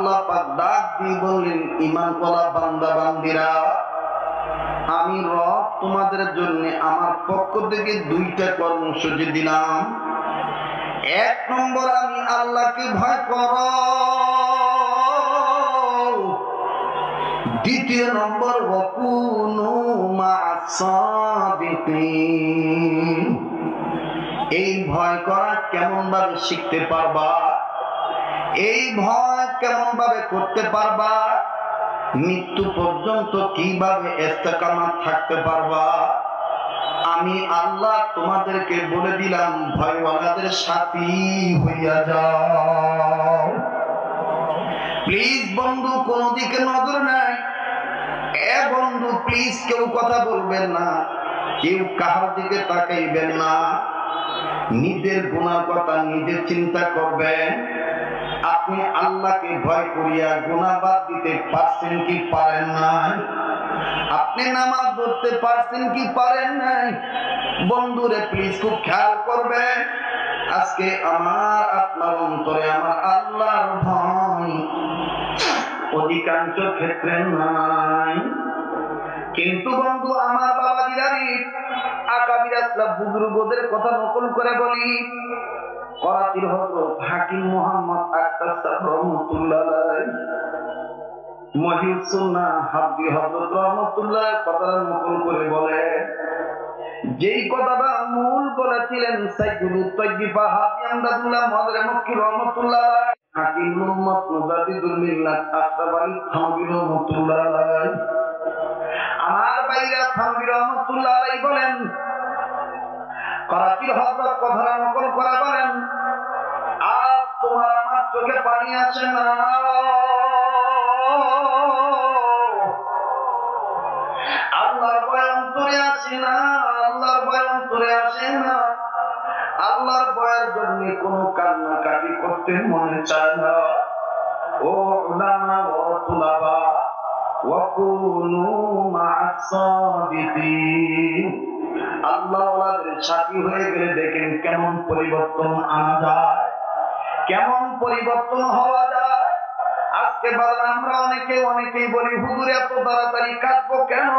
আল্লাহ পাক ডাক দিয়ে বললেন, ঈমানওয়ালা বান্দা বান্দিরা, আমি রব তোমাদের জন্য আমার পক্ষ থেকে দুইটা কর্মসূচি দিলাম। এক নম্বর, আমি আল্লাহকে ভয় করো। দ্বিতীয় নম্বর, ওয়াকুনু মা'আস সাদিকিন। এই ভয় করা কেমন ভাবে শিখতে পারবা? এই ভয় কেমন ভাবে করতে পারবা? মৃত্যু পর্যন্ত কিভাবে ইস্তেকামাত থাকতে পারবা? আমি আল্লাহ তোমাদেরকে বলে দিলাম, ভয়ওয়ালাদের সাথী হইয়া যাও। প্লিজ বন্ধু, কোন দিকে নজর নাই। এ বন্ধু প্লিজ, কেউ কথা বলবেন না, কেউ কাহার দিকে তাকাইবেন না। নিজের গুনার কথা নিজে চিন্তা করবেন। আপনি আল্লাহকে ভয় করিয়া গুনাহ বাদ দিতে পারছেন কি পারেন নাই? আপনি নামাজ পড়তে পারছেন কি পারেন নাই? বন্ধুরে প্লিজ খুব খেয়াল করবেন। আজকে আমার আপনার অন্তরে আমার আল্লাহর ভয় অধিকাংশ ক্ষেত্রে নাই। কিন্তু বন্ধু আমার বাবাজিরা, আকাবির আসলাফ বুজুর্গদের কথা নকল করে বলি। করাচির হযরত হাকিম মুহাম্মদ আখতার সাহেব রহমাতুল্লাহ আলাইহি, মহিউস সুন্নাহ হাদি হযরত রহমাতুল্লাহ কথা নকল করে বলে, যেই কথাটা মূল বলেছিলেন সাইয়্যিদুত তাইয়্যিবা হাদি আমদাদুল্লাহ মদরে মক্কি রহমাতুল্লাহ আলাইহি, হাকিম মুহাম্মদ মুজাদ্দিদুল মিল্লাত আশরাফ আলী থানভী রহমাতুল্লাহ আলাইহি। আমার ভাইরা থানভী রহমাতুল্লাহ আলাইহি বলেন, করাচির হযরত কথা নকল করা বলেন, আজ তোমার আমার চোখে পানি আসে না। আল্লাহর ভয় অন্তরে আসে না, আল্লাহর ভয় অন্তরে আসে না। আল্লাহর ভয়ের জন্য কোনো কান্নাকাটি করতে মনে চায় না। ও উলামা ও তুলাবা, ওয়াকুনু মা'আস সাদিকিন। আল্লাহ ওয়ালাদের সাথী হয়ে গেলে দেখেন কেমন পরিবর্তন আনা যায়, কেমন পরিবর্তন হওয়া যায়। আজকে বাজার আমরা অনেকেই বলি, হুজুর এত তাড়াতাড়ি কাটবো কেন,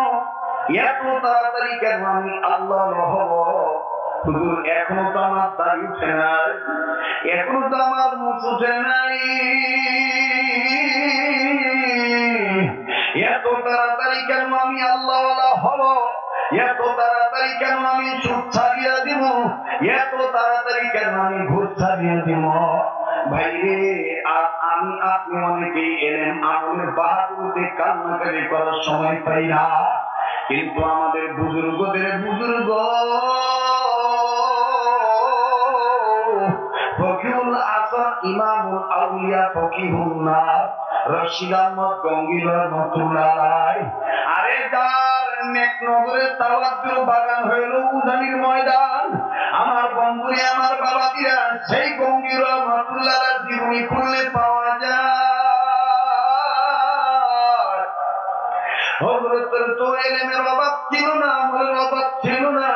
এত তাড়াতাড়ি কেন আমি আল্লাহ হব? হুজুর এখনো তো আমার দাড়ি উঠে নাই, এখনো তো আমার মুখ উঠে নাই, এত তাড়াতাড়ি কেন আমি আল্লাহ হব? এত তাড়াতাড়ি কেন আমি সুদ ছাড়িয়ে দিব? এত তাড়াতাড়ি কেন আমি ঘুষ ছাড়িয়ে দিব? ভাইরে, আর আমি আপনি অনেকেই এলেন আমলের বাহাদুরিতে কান্নাকাটি করার সময় পাই না। কিন্তু আমাদের বুজুর্গদের বুজুর্গ ফকিহুল আসর ইমামুল আউলিয়া ফকিহুন নাস রশিদ আহমদ গঙ্গী রহমাতুল্লাহ আলাইহি, আরে যার নেকনগরের তাওয়াজ্জুর বাগান হইল উজানির ময়দান, আমার বন্ধুরে আমার বাবাজিরা, সেই গঙ্গী রহমাতুল্লাহ আলাইহির জীবনী খুললে পাওয়া যায়। হযরতের তো ইলমের অভাব ছিল না, আমলের অভাব ছিল না,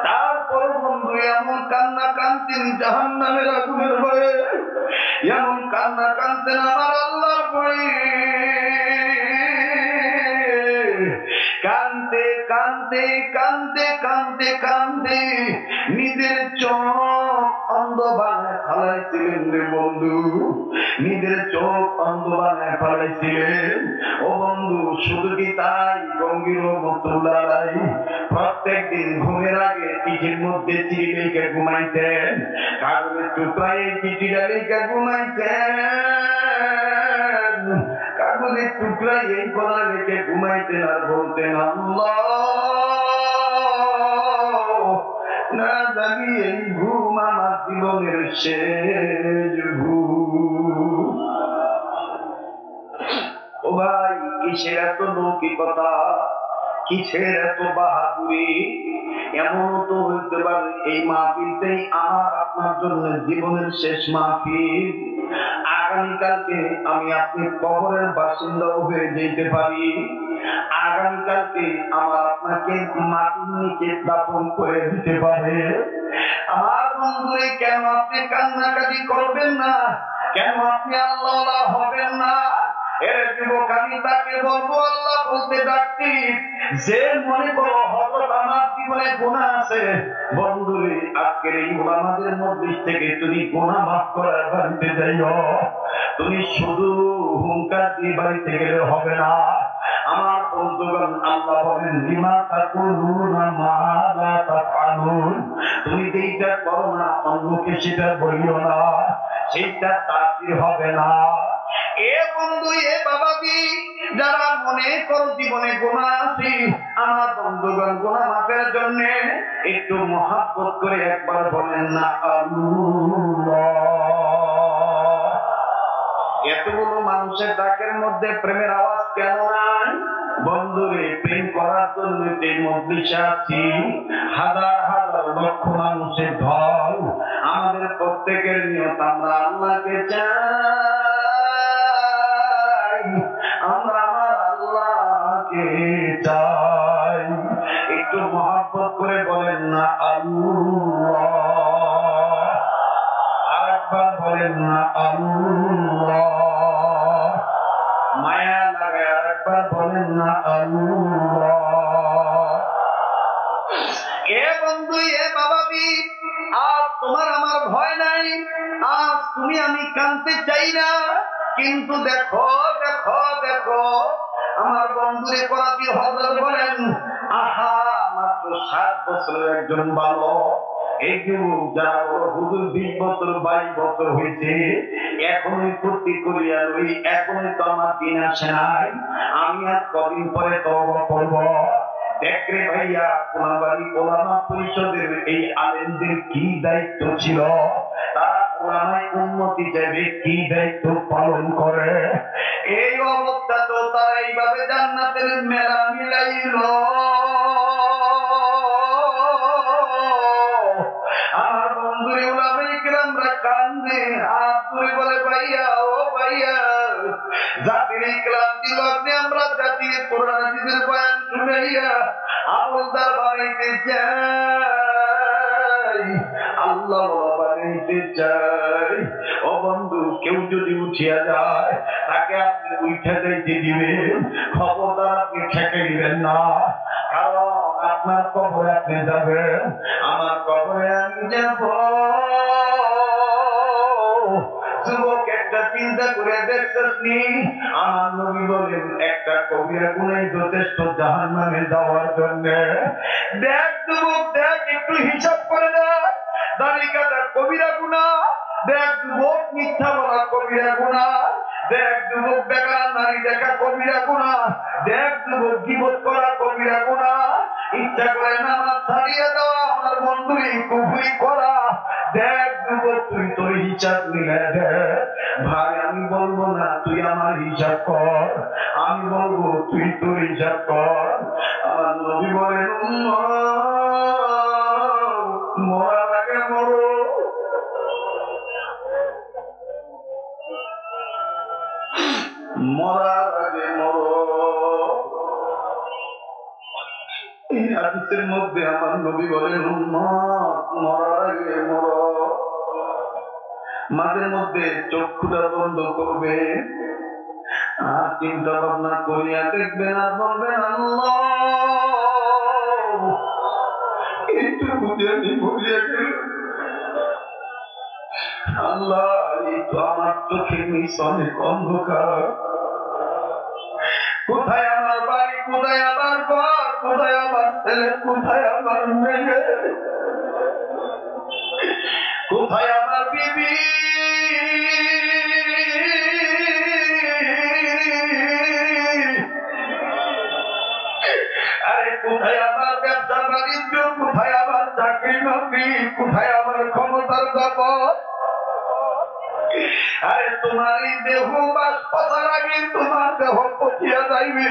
তারপর বন্ধু এমন কান্না কাঁদতেন জাহান্নামের আগুনের ভয়ে, এমন কান্না কাঁদতেন আমার আল্লাহর ভয়ে। কান্দতে কান্দতে কান্দতে কান্দতে কান্দতে নিজের চোখ অন্ধ বানায় ফেলাইছিলেন রে বন্ধু, নিজের চোখ অন্ধ বানায় ফেলাইছিলেন। ও বন্ধু, শুধু কি তাই? গঙ্গী রহমাতুল্লাহ আলাইহি প্রত্যেক দিন ঘুমের আগে চিঠির মধ্যে চিঠি লিখে ঘুমাইতেন, কাগজের টুকরায় চিঠিটা লিখে ঘুমাইতেন, কাগজের টুকরায় এই কথা লিখে ঘুমাইতেন আর বলতেন, আল্লাহ না জানি এই ঘুম আমার জীবনের শেষ ঘুম। ও ভাই, কিসের এত লৌকিকতা, কিসের এত বাহাদুরি? এমন তো হইতে পারে এই মাহফিলটাই আমার আপনার জন্য জীবনের শেষ মাহফিল। আগামীকালকে আমি আপনি কবরের বাসিন্দাও হয়ে যেতে পারি। আগামীকালকে আমার আপনাকে মাটির নিচে দাফন করে দিতে পারে। আমার বন্ধুরে, কেন আপনি কান্নাকাটি করবেন না? কেন আপনি আল্লাহ হবেন না? এর যুবক আমি তাকে বলবো আল্লাহ বলতে ডাকতি যে মনে করো হযরত আমার জীবনে গুনাহ আছে বন্ধুরে আজকের এই ওলামাদের মজলিস থেকে তুমি গুনাহ মাফ করার বাড়িতে যাইও তুমি শুধু হুঙ্কার দিয়ে বাড়িতে গেলে হবে না আমার বন্ধুগণ আল্লাহ বলেন লিমা তাকুলুনা মা লা তাফআলুন তুমি যেটা করো না অন্যকে সেটা বলিও না সেটা তাসির হবে না এ বন্ধু এ বাবাজি যারা মনে করো জীবনে গুনাহ আছে আমার বন্ধুগণ গুনাহ মাফের জন্য একটু মহব্বত করে একবার বলেন না আল্লাহ এতগুলো মানুষের ডাকের মধ্যে প্রেমের আওয়াজ কেন নাই বন্ধুরে প্রেম করার জন্য যে মজলিসে আছি হাজার হাজার লক্ষ মানুষের ঢল আমাদের প্রত্যেকের নিয়ত আমরা আল্লাহকে চাই আমরা আমার আল্লাহকে চাই একটু মহব্বত করে বলেন না আল্লাহ আরেকবার বলেন না আল্লাহ মায়া লাগে আরেকবার বলেন না আল্লাহ এ বন্ধু এ বাবাজি আজ তোমার আমার ভয় নাই আজ তুমি আমি কাঁদতে চাই না কিন্তু দেখো দেখো দেখো আমার বন্ধুরে করাতি হযরত বলেন আহা মাত্র 7 বছরের একজন বালক এই যুবক যারা হুজুর 20 বছর 22 বছর হয়েছে এখনই ফুর্তি করিয়া লই এখনই তো আমার দিন আসে নাই আমি আর কদিন পরে তওবা করব দেখরে ভাইয়া কোনাবাড়ি ওলামা পরিষদের এই আলেমদের কি দায়িত্ব ছিল তারা ওলামায় উন্নতি চাইবে কি দায়িত্ব পালন করে এই অবস্থা তো তারা এইভাবে জান্নাতের মেলা মিলাইল আমার বন্ধুরে ওলামায়ে কেরামরা কান্দে হাত তুলে বলে ভাইয়া ও ভাইয়া জাতির এই ক্লান্তি লগ্নে আমরা জাতির কোরআন হাদিসের বয়ান শুনাইয়া আমলদার বানাইতে চাই আল্লাহ বানাইতে চাই ও বন্ধু কেউ যদি উঠিয়া যায় তাকে আপনি উঠে যাইতে দিবেন খবরদার আপনি ঠেকে দিবেন না কারণ আপনার কবরে আপনি যাবেন আমার কবরে আমি যাব যুবক একটা চিন্তা করে দেখতেছি আমার নবী বলেন একটা কবিরা গুনাহ যথেষ্ট জাহান্নামে যাওয়ার জন্য দেখ যুবক দেখ একটু হিসাব করে দেখ দাড়ি কাটা কবিরা গুনাহ দেখ যুবক মিথ্যা বলা কবিরা গুনাহ দেখ যুবক বেগানা নারী দেখা কবিরা গুনাহ দেখ যুবক গীবত করা কবিরা গুনাহ ইচ্ছা করে নামাজ ছাড়িয়ে দেওয়া আমার বন্ধুরি কুফরি করা দেখ যুবক তুই তোর হিসাব মিলে দে ভাই আমি বলবো না তুই আমার হিসাব কর আমি বলবো তুই তোর হিসাব কর আমার নবী বলেন মরার আগে মরো মরার আগে মরো এই হাদিসের মধ্যে আমার নবী বলেন উম্মত মরার আগে মরো মাঝে মধ্যে চক্ষুটা বন্ধ করবে আর চিন্তা ভাবনা করিয়া দেখবেন আর বলবেন আল্লাহ একটু বুঝে আমি ভুলিয়া গেল আল্লাহ এই তো আমার চোখের নিচে অনেক অন্ধকার কোথায় আমার বাড়ি কোথায় আমার ঘর কোথায় আমার ছেলে কোথায় আমার মেয়ে কোথায় আমার বিবি আরে কোথায় আমার ব্যবসা বাণিজ্য কোথায় আমার চাকরি নকরি কোথায় আমার ক্ষমতার দপত আরে তোমার এই দেহ বাস পচার আগে তোমার দেহ পচিয়া যাইবে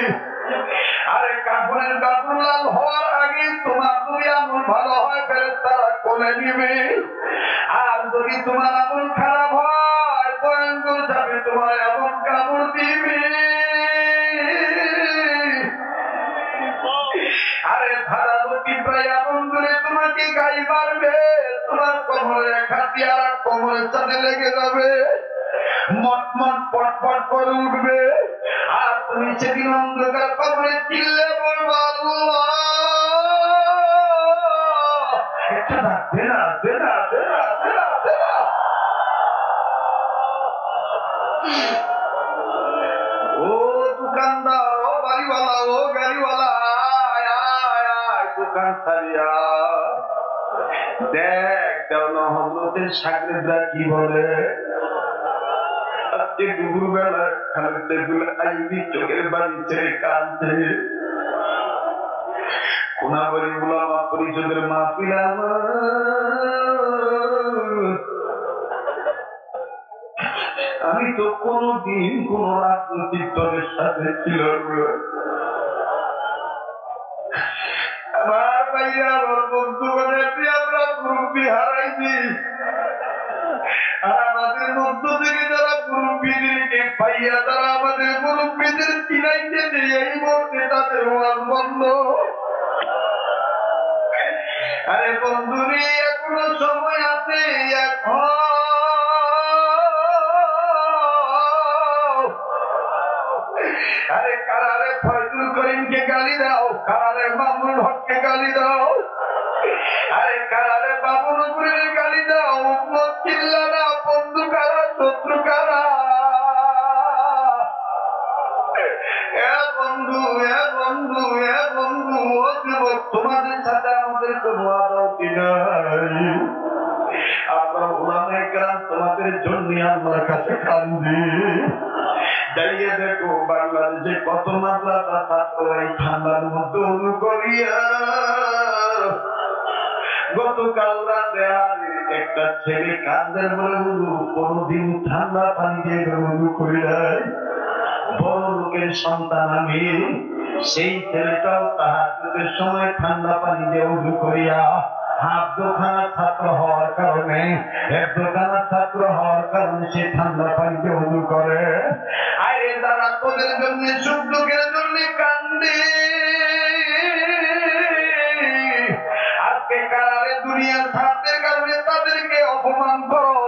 আরে কাপড়ের কাপড় লাল হওয়ার আগে তোমার যদি আমল ভালো হয় ফেরেশতারা কোলে নিবে আর যদি তোমার আমল খারাপ হয় ভয়ঙ্কর যাবে তোমার এমন কাপড় দিবে আরে ধারাবতী প্রায় এমন করে তোমাকে গাই মারবে তোমার কোমরে খাটি আর কোমরের সাথে লেগে যাবে মটমট পটপট করে উঠবে ও দোকানদার, ও বাড়িওয়ালা, ও গাড়িওয়ালা, আয় আয় আয় দোকান ছাড়িয়া দেখ দেওয়ানা হজরতের শাগরেদরা কি বলে। আজকে দুপুরবেলা খালেদ সাইফুল আইয়ুবী চোখের বাড়ি ছেড়ে কাঁদছে। কোনাবাড়ি উলামা পরিষদের মাহফিল আমি তো কোনদিন কোন রাজনৈতিক দলের সাথে ছিল আমার ভাইয়া আমার বন্ধুগণে আমরা মুরব্বী হারাইছি। আর আমাদের মধ্য থেকে যারা মুরব্বীদেরকে পাইয়া তারা আমাদের মুরব্বীদের চিনাইতে এই মুহূর্তে তাদের ওয়াজ বন্ধ। আরে বন্ধুরে এখনো সময় আছে, এখন আরে কারারে ফয়জুল করিমকে গালি দাও, কারারে মামুনুল হককে গালি দাও, আরে কারারে বাবুল নগরীর গালি দাও। উম্মত চিল্লা না, বন্ধু কারা শত্রু কারা? এ বন্ধু, এ বন্ধু, এ বন্ধু, ও যুবক, তোমাদের সাথে আমাদের কোনো আদাওতি নাই। আমরা উলামায়ে কেরাম তোমাদের জন্য আল্লাহর কাছে কান্দি। যাইয়ে দেখো বাংলাদেশে কত মাদ্রাসা ছাত্র এই ঠান্ডার মধ্যে অনু করিয়া গতকাল রাতে একটা ছেলে কান্দের বলে বলু কোনদিন ঠান্ডা পানি দিয়ে অনু করি নাই। বড় লোকের সন্তান আমি, সেই ছেলেটাও তাহাজ্জুদের সময় ঠান্ডা পানি দিয়ে উযু করিয়া হাফখানা ছাত্র হওয়ার কারণে, একখানা ছাত্র হওয়ার কারণে সে ঠান্ডা পানি দিয়ে উযু করে। আরে যারা তোদের জন্য সুখ দুঃখের জন্য কান্দে, আজকে কারারে দুনিয়ার স্বার্থের কারণে তাদেরকে অপমান করো,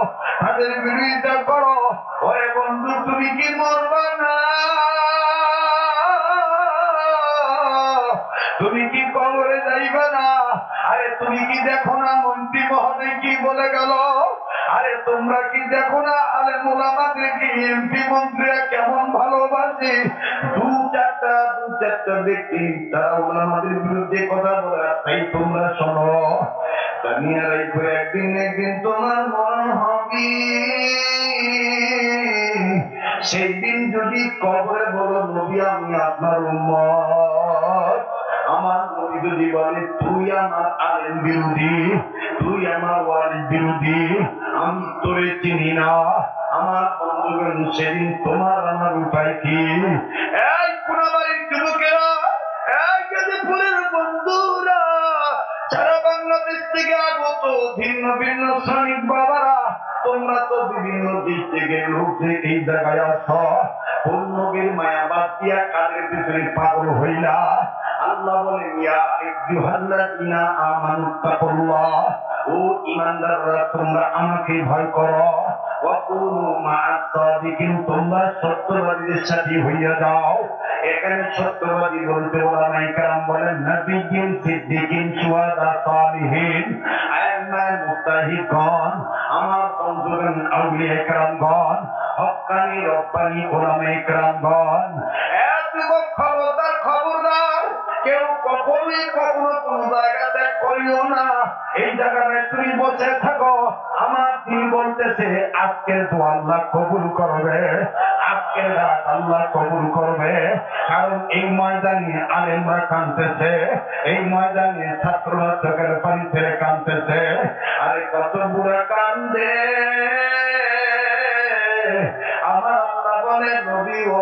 তাদের বিরোধিতা করো। ওরে বন্ধু, তুমি কি মরবা না? তুমি কি কবরে যাইবা না? আরে তুমি কি দেখো না মন্ত্রী মহোদয় কি বলে গেল? আরে তোমরা কি দেখো না আলেম ওলামাদেরকে এমপি মন্ত্রীরা কেমন ভালোবাসে? দু চারটা ব্যক্তি তারা ওলামাদের বিরুদ্ধে কথা বলে, তাই তোমরা শোনো। জানিয়া রাখো একদিন তোমার মরণ হবে। সেই দিন যদি কবরে বলো নবী আমি আপনার উম্মত, আমার নবী যদি বলে তুই আমার আলেম বিরোধী, তুই আমার ওয়ালি বিরোধী, আমি তোরে চিনি না, আমার বন্ধুগণ সেদিন তোমার আমার উপায় কি? এই কোনাবাড়ির যুবকেরা, এই গাজীপুরের বন্ধুরা, সারা বাংলাদেশ থেকে আগত ভিন্ন ভিন্ন শ্রমিক বাবারা, তোমরা তো বিভিন্ন দেশ থেকে লোক এই জায়গায় আসো। কোন নবীর মায়া বাদ দিয়া কাদের পিছনে পাগল হইলা? আল্লাহ বলেন ইয়া আইয়ুহাল্লাযীনা আমানুত্তাকুল্লাহ, ও ঈমানদাররা তোমরা আমাকে ভয় করো। ওয়া কুনু মা'আস সাদিকিন, তোমরা সত্যবাদীদের সাথী হইয়া যাও। এখানে সত্যবাদী বলতে ওলামায়ে কেরাম বলেন নবিয়্যিন, সিদ্দিকিন, শুহাদা, সালিহিন, আইম্মায়ে মুজতাহিদগণ, আমার বন্ধুগণ আউলিয়ায়ে কেরামগণ, হক্কানি রব্বানি ওলামায়ে কেরামগণ। যুবক খবরদার, খবরদার, কেউ কখনোই কখনো কোন জায়গা ত্যাগ করিও না। এই জায়গায় তুমি বসে থাকো, আমার দিন বলতেছে আজকের দোয়া আল্লাহ কবুল করবে, আজকের রাত আল্লাহ কবুল করবে। কারণ এই ময়দানে আলেমরা কাঁদতেছে, এই ময়দানে ছাত্ররা চোখের পানি ছেড়ে কাঁদতেছে। আরে কত বুড়া কান্দে, আমার আল্লাহ বলে নবী ও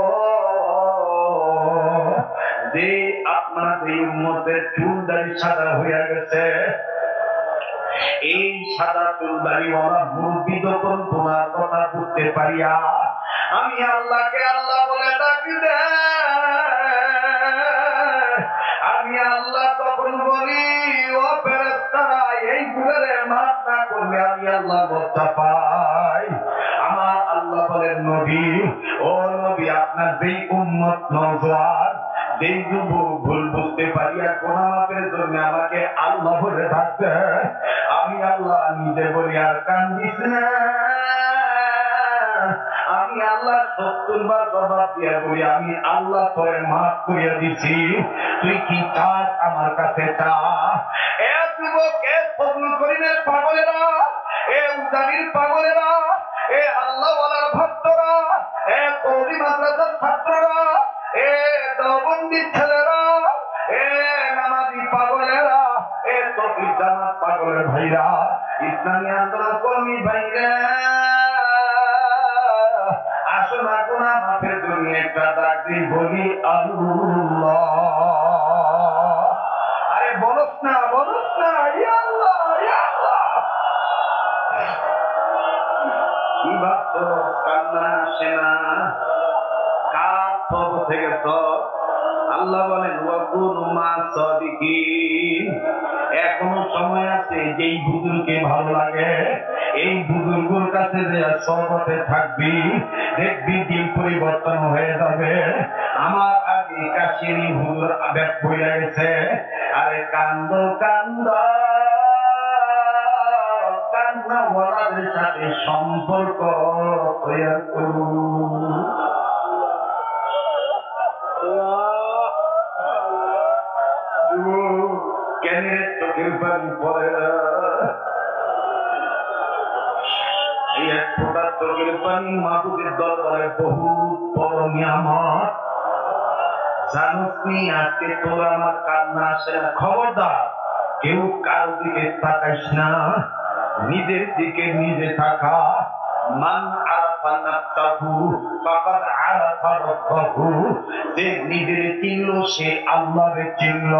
যে আপনার এই উম্মতের চুল দাড়ি সাদা হইয়া গেছে, এই সাদা চুল দাড়িওয়ালা মুরব্বী যখন তোমার কথা বুঝতে পারিয়া আমি আল্লাহকে আল্লাহ বলে ডাকি দে, আমি আল্লাহ তখন বলি ও ফেরেশতারা এই বুড়ারে মাফ না করলে আমি আল্লাহ লজ্জা পাই। আমার আল্লাহ বলেন নবী, ও নবী আপনার যেই উম্মত নওজোয়ান, যেই যুবক ভুল বুঝতে পারিয়া গুনাহ মাফের জন্য আমাকে আল্লাহ বলে ডাকবে, আমি আল্লাহ নিজে বলি আর কান্দিস না, আমি আল্লাহ 70 বার জবাব দিয়া বলি, আমি আল্লাহ তোরে মাফ করিয়া দিছি, তুই কি চাস আমার কাছে চা। এ যুবক, এ ফজলুল করিমের পাগলেরা, এ উজানির পাগলেরা, এ আল্লাহওয়ালার ভক্তরা, এ কওমি মাদ্রাসার ছাত্ররা, এ দেওবন্দি ছেলেরা, এ নামাজি পাগলেরা, এ তবলিগ জামাত পাগলের ভাইরা, ইসলামী আন্দোলন কর্মী ভাইরা, আসো না গুনাহ মাফের জন্য একটা ডাক দিই, বলি আল্লাহ। আরে বলস না, বলস না, ইয়া আল্লাহ, ইয়া আল্লাহ। কি ভাবছো কান্না আসে না? কার সব থেকে সব? আল্লাহ বলেন ওয়াকুনু মা সাদিকিন। এখনো সময় আছে, যেই বুজুর্গকে ভালো লাগে এই বুজুর্গের কাছে যে সহবতে থাকবি, দেখবি দিন পরিবর্তন হয়ে যাবে। আমার আগে কাশিনী হুজুর আবেগ বইলা গেছে, আরে কান্দ কান্দ, কান্না ওয়ালাদের সাথে সম্পর্ক তৈরি করুন। কেন চোখের পানি পড়ে না? এই এক ফোঁটা চোখের পানি মাহবুবের দরবারে বহুত বড় নিয়ামত। জানোস নি আজকে তোর আমার কান্না আসে না? খবরদার কেউ কারো দিকে তাকাইস না, নিজের দিকে নিজে থাকা। মান আরাফা নাফসাহু ফাকাদ আরাফা রাব্বাহু। যে নিজের চিনল সে আল্লাহকে চিনল।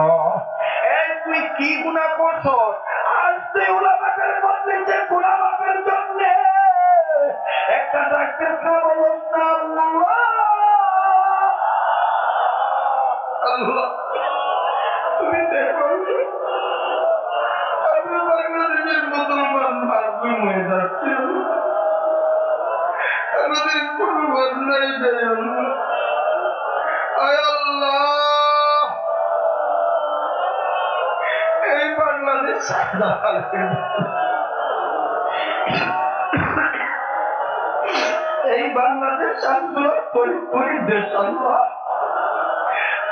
এই তুই কি গুনাহ করছস? আজকে উলামাদের বদলেছে গুনাহ মাফের জন্য একটা ডাক্তার না বলস না আল্লাহ আল্লাহ। তুমি দেখো আমরা বাংলাদেশের মুসলমান মাসুম হয়ে যাচ্ছে, আমাদের কোনো অন্যায় নেই আল্লাহ। আয় আল্লাহ, এই বাংলাদেশ এই বাংলাদেশ আন্দোলন দেশ আল্লাহ।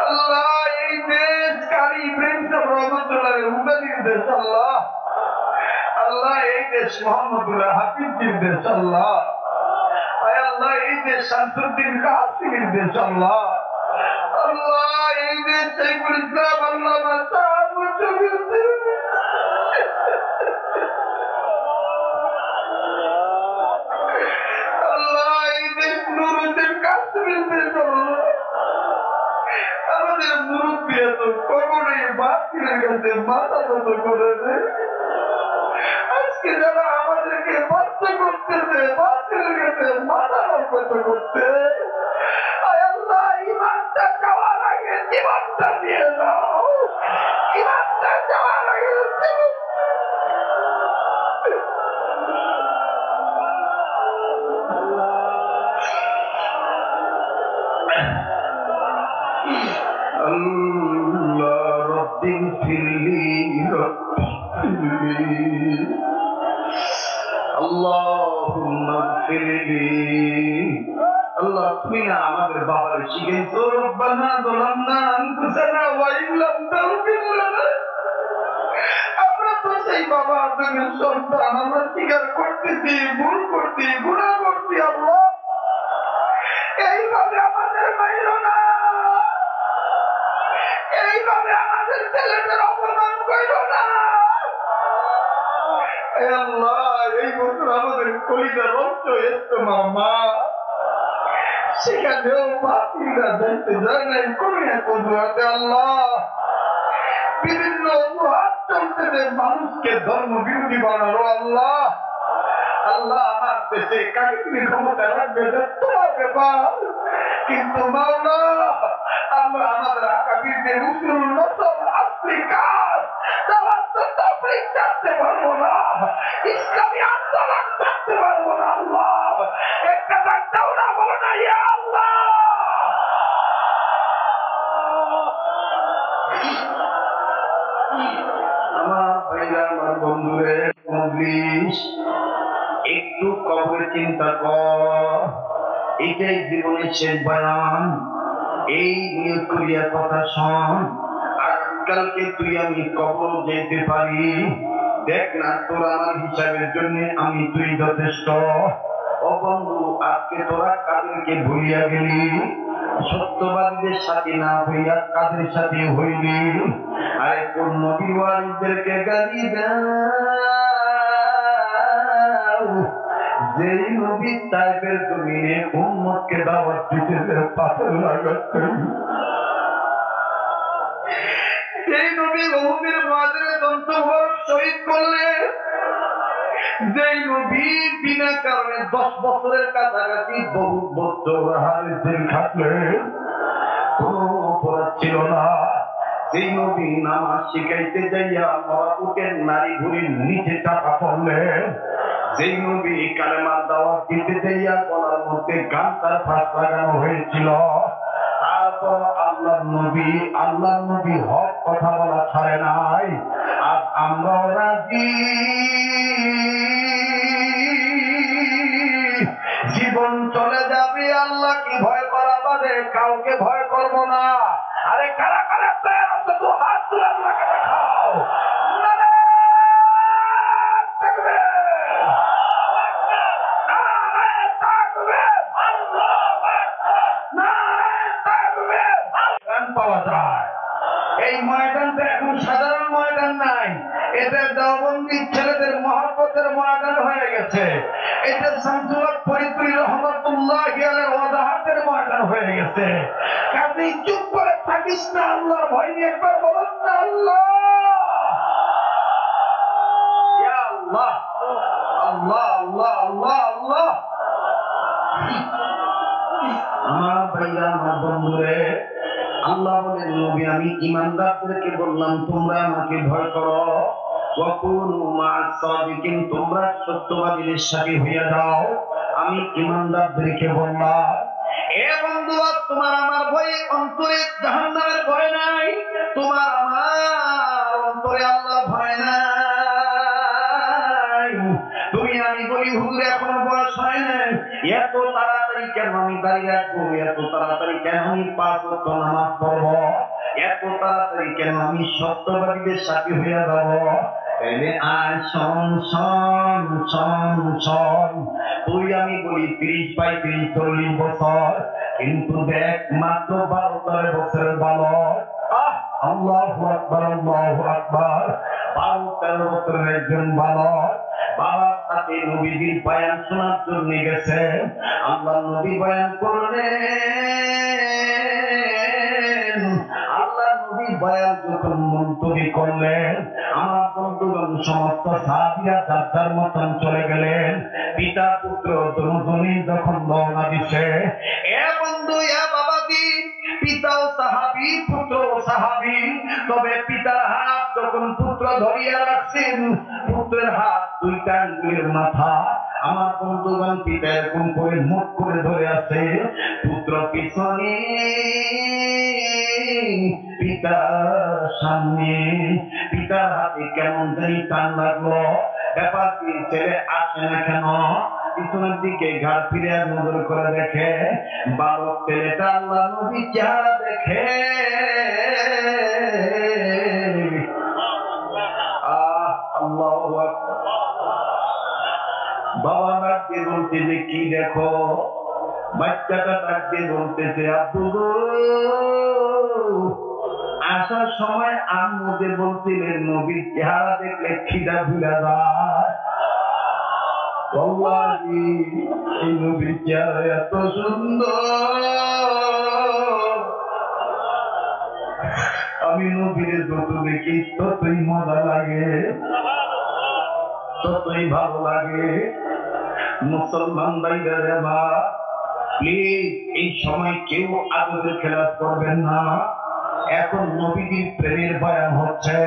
আল্লাহ এই দেশ কারি ইব্রাহিম সাহেব রহমতুল্লাহ উদানির দেশ আল্লাহ। আল্লাহ এই দেশ মোহাম্মদুল্লাহ হাফিজের দেশ আল্লাহ। আয় আল্লাহ এই দেশ শামসুদ্দিন কাসিমের দেশ আল্লাহ। আল্লাহ এই দেশ শাইখুল ইসলাম আল্লামা শাহবুজুর দেশ। আল্লাহ এই দেশ নুরুদ্দিন কাসিমের দেশ আল্লাহ। আমাদের মুরব্বীরা তো কখনোই বাতিলের কাছে মাথা নত করে দেয়। আজকে যারা আমাদেরকে বাধ্য করতেছে বাতিলের কাছে মাথা নত করতে, আয় আল্লাহ ইমানটা যাওয়ার আগে জীবনটা দিয়ে দাও, ইমানটা যাওয়ার আগে আল্লাহ রব্বিন ফিরলি আল্লাহুম্মা ফিরলি। আল্লাহ তুমি না আমাদের বাবার শিখাইছো রব্বানা যালামনা আনফুসানা ওয়া ইন লাম তাগফির লানা। আমরা তো সেই বাবা আদমের সন্তান, আমরা স্বীকার করতেছি, ভুল করছি, গুনাহ করছি আল্লাহ। এইভাবে আমাদের মাইরো না, এইভাবে আমাদের ছেলেদের অপমান করো না। আল্লাহ এই বছর আমাদের কলিজা রক্ত ইজতেমা মা, সেখানেও বাতিলরা যাইতে যায় নাই কোনো এক অজুহাতে আল্লাহ। বিভিন্ন অজুহাত চলতেছে মানুষকে ধর্ম বিরোধী বানানো আল্লাহ। আল্লাহ আমার দেশে কাকে তুমি ক্ষমতা রাখবে তোমার ব্যাপার, কিন্তু মাওলা আমরা আমাদের আকাবিরদের উসুল নসল আসলি কাজ তাবলীগ ছাড়তে পারবো না, ইসলামী আন্দোলন ছাড়তে পারবো না আল্লাহ। একটা ডাক্তার না বলো না ইয়া আল্লাহ। আমার ভাইরা আমার বন্ধুরে মজলিস একটু কবরে চিন্তা কর। এটাই জীবনের শেষ বয়ান। এই নিয়োগ করিয়া কথা শোন, আজকালকে তুই আমি কবর যেতে পারি। দেখ না তোর আমার হিসাবের জন্য আমি তুই যথেষ্ট। ও বন্ধু, আজকে তোরা কাদেরকে ভুলিয়া গেলি? সত্যবাদীদের সাথে না হইয়া কাদের সাথে হইলি? আরে কোন নবী ওয়ারিসদেরকে গালি দাও যেই নবী তাইফের জমিনে উম্মতকে দাওয়াত দিতে পাথর লাগাতে, যেই নবী উহুদের ময়দানে দন্তবর শহীদ করলেন, যেই নবী বিনা কারণে 10 বছরের কাছাকাছি বহু বছর হাদিসের খাটলেন, কোন অপরাধ ছিল না। যেই নবী নামাজ শিখাইতে যাইয়া মরা উটের নারী ঘুরির নিচে চাপা পড়লেন, যেই নবী কালেমার দাওয়াত দিতে যাইয়া গলার মধ্যে গামছার ফাঁস লাগানো হয়েছিল, তারপর আল্লাহ নবী হক কথা বলা ছাড়ে নাই। আজ আমরা রাজি, জীবন চলে যাবে, আল্লাহকে ভয় করা বাদে কাউকে ভয় করবো না। আরে কারা কারা তৈরি আছে তো হাত তুলে আল্লাহকে দেখাও। পাওয়া যায় এই ময়দানটা এখন সাধারণ ময়দান নাই, এটা দেওবন্দি ছেলেদের মহব্বতের ময়দান হয়ে গেছে। এটা শামসুল ফরিদপুর রহমতুল্লাহি আলাইহির ওয়াজাহাতের ময়দান হয়ে গেছে। কাজেই চুপ করে থাকিস না, আল্লাহর ভয় নিয়ে একবার বলস না আল্লাহ, ইয়া আল্লাহ, আল্লাহ আল্লাহ আল্লাহ আল্লাহ। আমার ভাইরা, আমার বন্ধুরে, আল্লাহ বলেন নবী আমি ঈমানদারদেরকে বললাম তোমরা আমাকে ভয় করো, ওয়াকুনু মা'আস সাদিকিন, তোমরা সত্যবাদীদের সাথে হইয়া যাও। আমি ঈমানদারদেরকে বললাম, এ বন্ধু আজ তোমার আমার ভয়ে অন্তরে জাহান্নামের ভয় নাই, তোমার আমার অন্তরে আল্লাহর ভয় নাই। তুমি আমি বলি হুজুর এখনো বয়স হয় না, এত তাড়াতাড়ি কেন আমি দাঁড়িয়ে রাখবো, এত তাড়াতাড়ি কেন আমি 5 ওয়াক্ত নামাজ পড়বো, এত তাড়াতাড়ি কেন আমি সত্যবাদীদের সাথে হইয়া যাব? তাইলে আয় শোন শোন শোন শোন, তুই আমি বলি 30, 35, 40 বছর, কিন্তু দেখ মাত্র 12-13 বছরের বালক। আল্লাহু আকবার, আল্লাহু আকবার। 12-13 বছরের একজন বালক বাবার সাথে নবীজির বয়ান শোনার জন্য গেছে। আল্লাহ নবী বয়ান করলেন, আল্লাহ নবী বয়ান যখন মুলতবি করলেন, আমার বন্ধুগণ সমস্ত সাহাবীরা যার যার মতন চলে গেলেন। পিতা পুত্র দুজনেই যখন রওনা দিছে, এ বন্ধু এ বাবাজি, পিতাও সাহাবী পুত্রও সাহাবী, তবে পিতার হাত যখন পুত্র ধরিয়া রাখছেন, পুত্রের হাত 2টা আঙ্গুলের মাথা। আমার বন্ধুগণ পিতা এরকম করে মুখ করে ধরে আছে, পুত্র পিছনে পিতা সামনে। পিতার হাতে কেমন জানি টান লাগলো, ব্যাপার কি ছেলে আসে না কেন? পিছনের দিকে ঘাট ফিরে নজর করে দেখে বালক ছেলেটা আল্লাহ নবী চেহারা দেখে, আল্লাহু আকবার। বাবা ডাক দিয়ে বলছে যে কি দেখো? বাচ্চাটা ডাক দিয়ে বলতেছে আব্বু গো, আসার সময় আম্মু যে বলছিলেন নবীর চেহারা দেখলে খিদা ভুলে যায়। আল্লাহি এই নবীর চেহারা এত সুন্দর, আমি নবীরে যত দেখি ততই মজা লাগে, ততই ভালো লাগে। মুসলমান ভাইরা রে মা, প্লিজ এই সময় কেউ আদরের খেলাফ করবেন না। এখন নবীজির প্রেমের বয়ান হচ্ছে,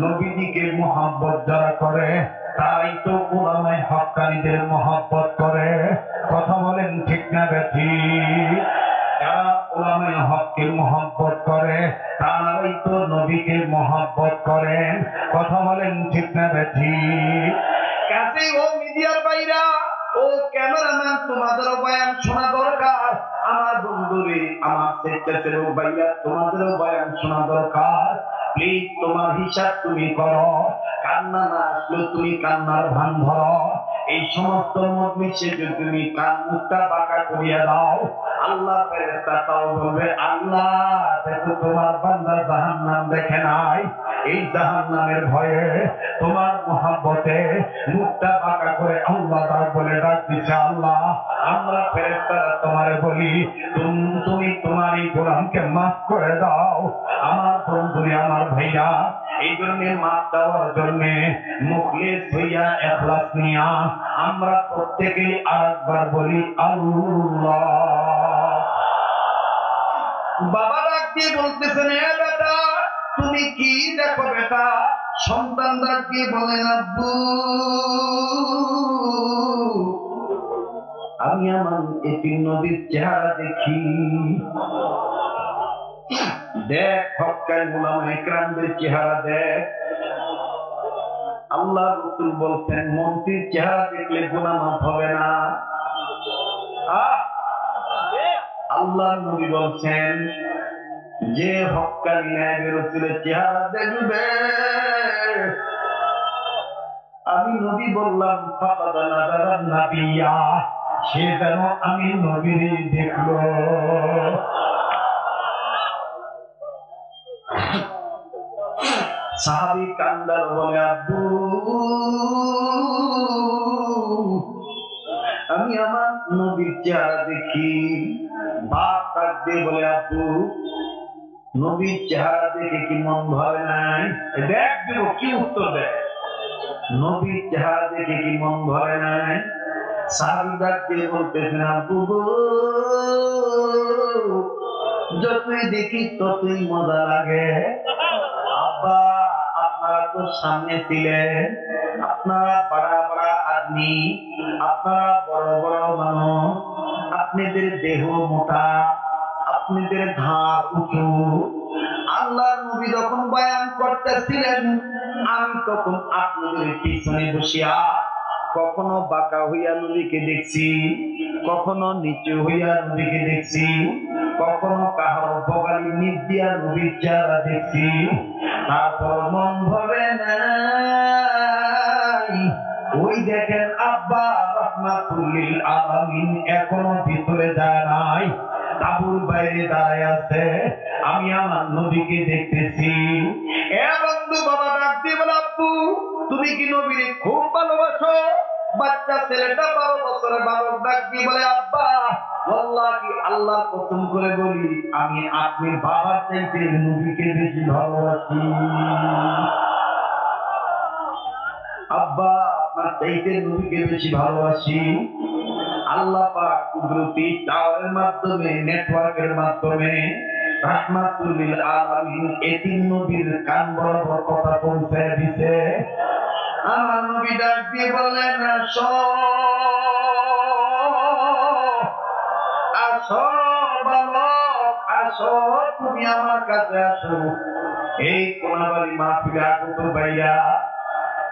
নবীজিকে মহব্বত যারা করে তাই তো উলামায়ে হক্কানীদের মহব্বত করে। কথা বলেন ঠিক না বেঠিক? যারা উলামায়ে হককে মহব্বত করে তারাই তো নবীকে মহব্বত করেন। কথা বলেন ঠিক না বেঠিক? কাছে ও মিডিয়ার বাইরা ও ক্যামেরাম্যান, তোমাদেরও বয়ান শোনা দরকার। আমার বন্ধুরে, আমার স্বেচ্ছাসেবক ভাইয়া, তোমাদেরও বয়ান শোনা দরকার। প্লিজ তোমার হিসাব তুমি করো, কান্না না আসলে তুমি কান্নার ভান ধরো। এই সমস্ত মজলিসে যদি তুমি কান মুখটা বাঁকা করিয়া দাও, আল্লাহ ফেরেশতা তাও বলবে, আল্লাহ দেখো তোমার বান্দা জাহান্নাম দেখে নাই, এই জাহান্নামের ভয়ে তোমার মহব্বতে মুখটা বাঁকা করে আল্লাহ তাআলা বলে ডাক দিছে, আল্লাহ আমরা ফেরেশতারা তোমারে বলি তুমি তোমার এই গোলামকে মাফ করে দাও। আমার বন্ধুরে, আমার ভাইয়া, এই জন্য মাফ দেওয়ার জন্য মুখলিস হইয়া ইখলাস নিয়া আমরা প্রত্যেকেই আরেকবার বলি আল্লাহ। বাবা ডাক দিয়ে বলতেছেন, এ বেটা তুমি কি দেখো বেটা? সন্তান ডাক দিয়ে বলেন, আব্বু আমি আমার এতিম নবীর চেহারা দেখি। দেখ হক্কায় উলামায়ে কেরামদের চেহারা দেখ। আল্লাহ রাসূল বলছেন, মন্ত্রীর চেহারা দেখলে গুনাহ মাফ হবে না। আল্লাহ নবী বলছেন, যে হক্কানি নায়েবে রাসূলের চেহারা দেখবে, আমি নবী বললাম ফাকাদ নাযারান নাবিয়্যা, সে যেন আমি নবীর দেখলো। সাহাবী কান্দার বলে, আব্বু আমি আমার নবীর চেহারা দেখি। বাপ ডাক দিয়ে বলে, আব্বু নবীর চেহারা দেখে কি মন ভরে নাই? দেখ দেব কি উত্তর দেয়, নবীর চেহারা দেখে কি মন ভরে নাই? সাহাবী ডাক দিয়ে বলতেছেন, আব্বু গো যতই দেখি ততই মজা লাগে। আব্বা আপনারা তো সামনে ছিলেন, আপনারা বড় বড় আদমি, আপনারা বড় বড় মানুষ, আপনাদের দেহ মোটা, আপনাদের ঘাড় উঁচু। আল্লাহর নবী যখন বয়ান করতেছিলেন, আমি তখন আপনাদের পিছনে বসিয়া কখনো বাঁকা হইয়া নবীকে দেখছি, কখনো নিচু হইয়া নবীকে দেখছি, কখনো কাহার বগালি নিচ দিয়া নবীর চেহারা দেখছি। তারপর মন ভরে নাই। ওই দেখেন আব্বা রাহমাতুল লিল আলামিন এখনো ভিতরে যায় নাই, তাঁবুর বাইরে দাঁড়ায় আছে, আমি আমার নবীকে দেখতেছি। এ বন্ধু, বাবা ডাক দিয়ে বলে, আব্বু তুমি কি নবীরে খুব ভালোবাসো? বাচ্চা ছেলেটা 12 বছরের বালক ডাক দিয়ে বলে, আব্বা ওয়াল্লাহি আল্লাহর কসম করে বলি, আমি আপনার বাবার চাইতে নবীকে বেশি ভালোবাসি। আব্বা আপনার চাইতে নবীকে বেশি ভালোবাসি। আল্লাহ পাক কুদরতি টাওয়ারের মাধ্যমে, নেটওয়ার্কের মাধ্যমে রাহমাতুল লিল আলামিন এতিম নবীর কান বরাবর কথা পৌঁছায় দিতে। আমার নবী ডাক দিয়ে বললেন, আসো আসো বালক, আসো তুমি আমার কাছে আসো। এই কোনাবাড়ি মাহফিলে আগত ভাইয়া,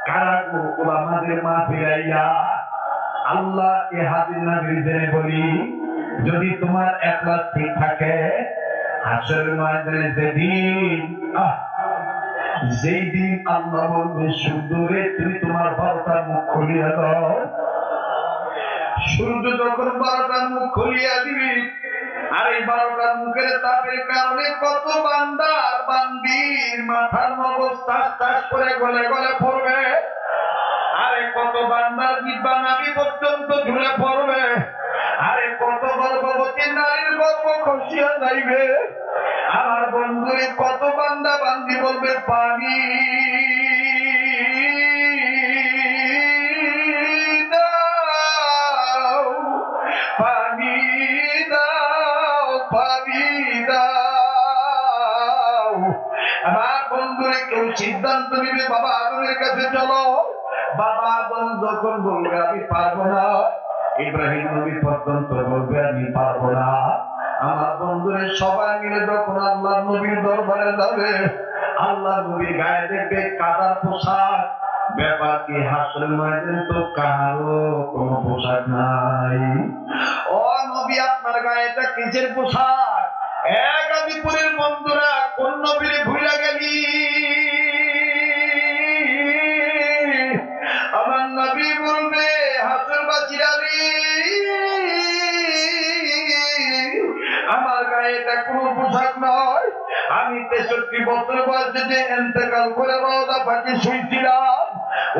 কারাগো ওলামাদের মাহফিলে আইয়া আল্লাহকে হাজির নাজির জেনে বলি, যদি তোমার ইখলাস ঠিক থাকে, হাসরের ময়দানে যেই দিন আল্লাহ বলবে, সুন্দরে তুমি তোমার 12টা মুখ খুলিয়া দাও। সূর্য যখন 12টা মুখ খুলিয়া দিবি, আর এই 12টা মুখের তাপের কারণে কত বান্দার বান্দির মাথার মগজ টাস টাস করে গলে গলে পড়বে, আরে কত বান্দার জিহ্বা নাভি পর্যন্ত ঝুলে পড়বে, আরে কত গর্ভবতী নারীর গর্ভ খসিয়া যাইবে। আমার বন্ধুরে কত বান্দা বান্দি বলবে, পানি দাও, পানি দাও, পানি দাও। আমার বন্ধুরে কেউ সিদ্ধান্ত নিবে, বাবা আদমের কাছে চলো। বাবা আদম যখন বলবে আমি পারবো না, ইব্রাহিম নবী পর্যন্ত বলবে আমি পারবো না। আমার বন্ধুরে সবাই মিলে যখন আল্লাহ নবীর দরবারে যাবে, আল্লাহ নবীর গায়ে দেখবে কাদার পোশাক, ব্যাপার কি হাসরের ময়দানে তো কারো কোনো পোশাক নাই। ও নবী আপনার গায়ে এটা কিসের পোশাক? গাজীপুরের বন্ধুরা কোন নবীরে ভুলা গেলি? আমার নবী বলবে হাসরবাসীরা রে, আমার গায়ে এটা কোনো পোশাক নয়। আমি 63 বছর বয়সে যে ইন্তেকাল করে রওজা পাকে শুয়েছিলাম,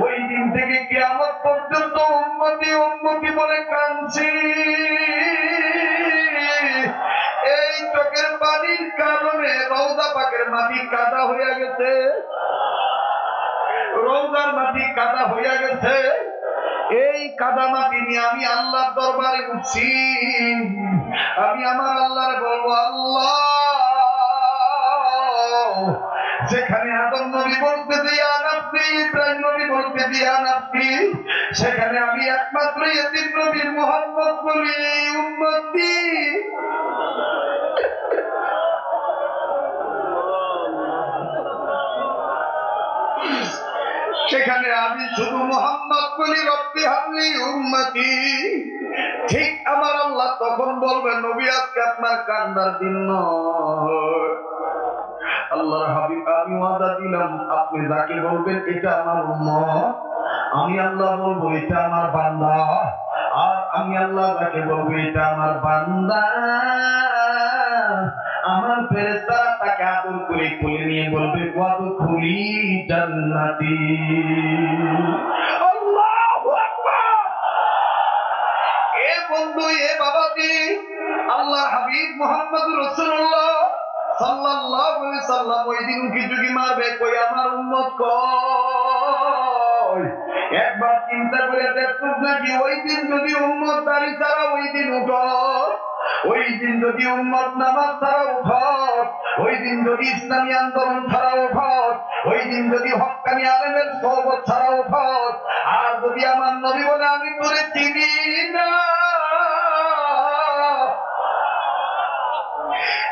ওই দিন থেকে কিয়ামত পর্যন্ত উম্মতি উম্মতি বলে কাঁদছি। এই চোখের পানির কারণে রওজা পাকের মাটি কাদা হয়ে গেছে, রওজার মাটি কাদা হয়ে গেছে। এই কাদা মাটি নিয়ে আমি আল্লাহর দরবারে উঠছি। আমি আমার আল্লাহর বলবো, আল্লাহ, যেখানে আদম নবী বলতে দিয়া নাফসি, ইব্রাহিম নবী বলতে দিয়া নাফসি, সেখানে আমি একমাত্র ইতিম নবী মুহাম্মদ বলি উম্মতি। সেখানে আমি শুধু মুহাম্মদ বলি রব্বি হাবলি উম্মতি। ঠিক আমার আল্লাহ তখন বলবেন, নবী আজকে আপনার কান্দার দিন নয়। আল্লাহর হাবিব আমি ওয়াদা দিলাম, আপনি যাকে বলবেন এটা আমার উম্মত, আমি আল্লাহ বলবো এটা আমার বান্দা। আর আমি আল্লাহ যাকে বলবো এটা আমার বান্দা, আমার ফেরেশতারা তাকে আদর করে কোলে নিয়ে বলবে ওয়াদখুলি জান্নাতি। আল্লাহু আকবার। এ বন্ধু, এ বাবাজি, আল্লাহর হাবিব মুহাম্মদুর রাসূলুল্লাহ সাল্লাল্লাহু আলাইহি সাল্লাম ওই দিন উকি ঝুঁকি মারবে, কই আমার উম্মত কই? একবার চিন্তা করে দেখছো নাকি ওই দিন যদি উম্মত দাড়ি ছাড়া ওই দিন উঠো, ওই দিন যদি উম্মত নামাজ ছাড়া উঠো, ওই দিন যদি ইসলামী আন্দোলন ছাড়া উঠো, ওই দিন যদি হক্কানি আলেমের সোহবত ছাড়া উঠো, আর যদি আমার নবী বলে আমি তোরে চিনি না,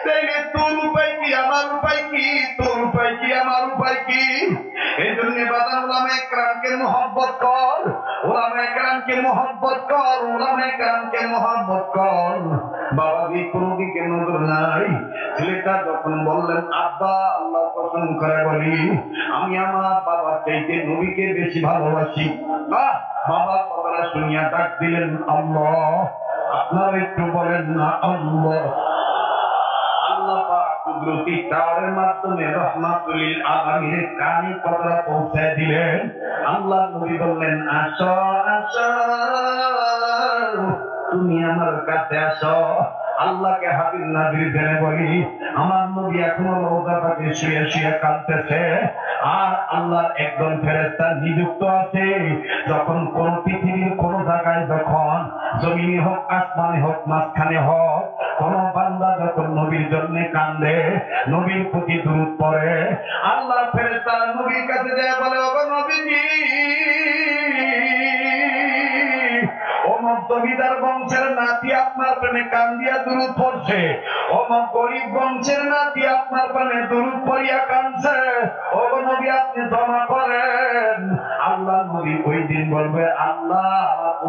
তাইলে তোর উপায় কি আমার উপায় কি? তোর উপায় কি আমার উপায় কি? এই জন্য বাদান উলামায়ে কেরামকে মুহাব্বত কর, উলামায়ে কেরামকে মুহাব্বত কর, উলামায়ে কেরামকে মুহাব্বত কর। বাবাজি কোনো দিকে নজর নাই। ছেলেটা যখন বললেন আব্বা, আল্লাহর কসম করে বলি আমি আমার বাবার চাইতে নবীকে বেশি ভালোবাসি। বাবা কথাটা শুনিয়া ডাক দিলেন আল্লাহ। আপনারা একটু বলেন না আল্লাহ। আল্লাহ পাক কুদরতি তাওয়ারের মাধ্যমে রাহমাতুল লিল আলামিনের কানে কথাটা পৌঁছে দিলেন। আল্লাহ নবী বললেন আসো আসো তুমি আমার কাছে আসো। আল্লাহকে হাবিব নাজির জেনে বলি আমার নবী এখনো রওজা পাকে শুয়ে শুয়ে কাঁদতেছে। আর আল্লাহর একজন ফেরেশতা নিযুক্ত আছে, যখন কোন পৃথিবীর কোন জায়গায় যখন জমিনে হোক আসমানে হোক মাঝখানে হোক কোন বান্দা যখন নবীর জন্য কান্দে, নবীর প্রতি দুরূদ পড়ে, আল্লাহর ফেরেশতারা নবীর কাছে যায় বলে ওগো নবীজি, অমুক জমিদার বংশের নাতি আপনার প্রেমে কান্দিয়া দুরূদ পড়ছে, অমুক গরিব বংশের নাতি আপনার প্রেমে দুরূদ পড়িয়া কাঁদছে, ওগো নবী আপনি ক্ষমা করেন। আল্লাহ নবী ওই দিন বলবে আল্লাহ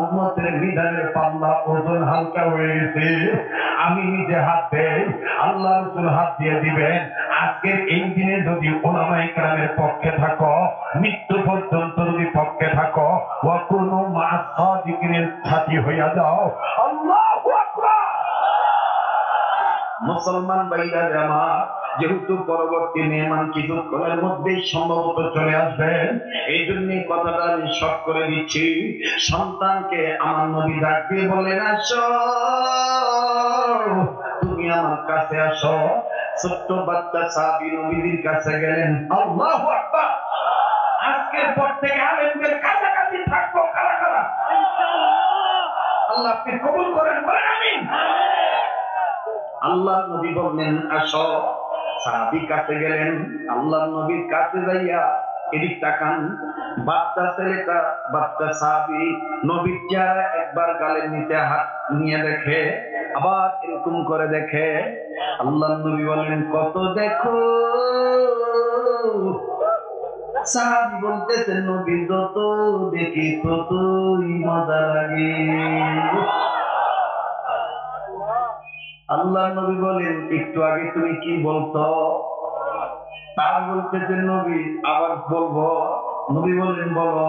উম্মতের বিধানের পাল্লা ওজন হালকা হয়ে গেছে, আমি নিজে হাত দেই, আল্লাহ রাসূল হাত দিয়ে দিবেন। আজকের এই দিনে যদি উলামায়ে কেরামের পক্ষে থাকো, মৃত্যু পর্যন্ত যদি পক্ষে থাকো, ওয়া কুনু মা'আস সাদিকিনের সাথী হইয়া যাও। আল্লাহু আকবার। মুসলমান ভাইরা আমার, যেহেতু পরবর্তী মেহমান কিছুক্ষণের মধ্যেই সম্ভবত চলে আসবেন, এই জন্য কথাটা আমি শর্ট করে দিচ্ছি। সন্তানকে আমার নবী ডাক দিয়ে বলেন আসো তুমি আমার কাছে আসো। ছোট্ট বাচ্চা সাহাবী নবীর কাছে গেলেন। আল্লাহু আকবার। আজকের পর থেকে আলেমদের কাছাকাছি থাকবো কারা কারা? আল্লাহ আপনি কবুল করেন, বলেন আমিন। আল্লাহ নবী বললেন আসো। সাহাবী কাছে গেলেন। আল্লাহ নবীর কাছে যাইয়া এদিক তাকান, বাচ্চা ছেলেটা, বাচ্চা সাহাবী নবীর চেহারা একবার গালের নিচে হাত নিয়ে দেখে, আবার এরকম করে দেখে। আল্লাহ নবী বলেন কত দেখো। সাহাবী বলতেছেন নবী যত দেখি ততই মজা লাগে। আল্লাহ নবী বলেন একটু আগে তুমি কি বলছো? তারা বলতেছেন নবী আবার বলবো। নবী বলেন বলো।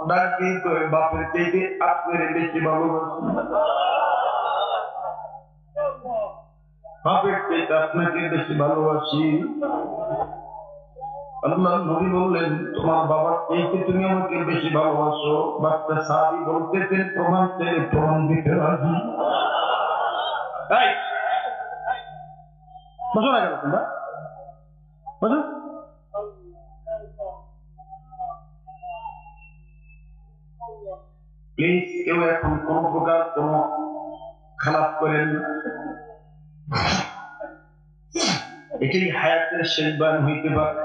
ডাক দিয়ে কই বাপের চাইতে আপনার বেশি ভালোবাসি, বাপের চাইতে আপনাকে বেশি ভালোবাসি। আল্লাহ নবী বললেন তোমার বাবার চাইতে তুমি আমাকে বেশি ভালোবাসো। বাচ্চা সাহাবী বলতেছেন প্রমাণ চাইলে প্রমাণ দিতে রাজি। এই বসো না কেন তোমরা, বসো। প্লিজ কেউ এখন কোন প্রকার কোন খারাপ করেন না। এটাই হায়াতের শেষ বান হইতে পারে।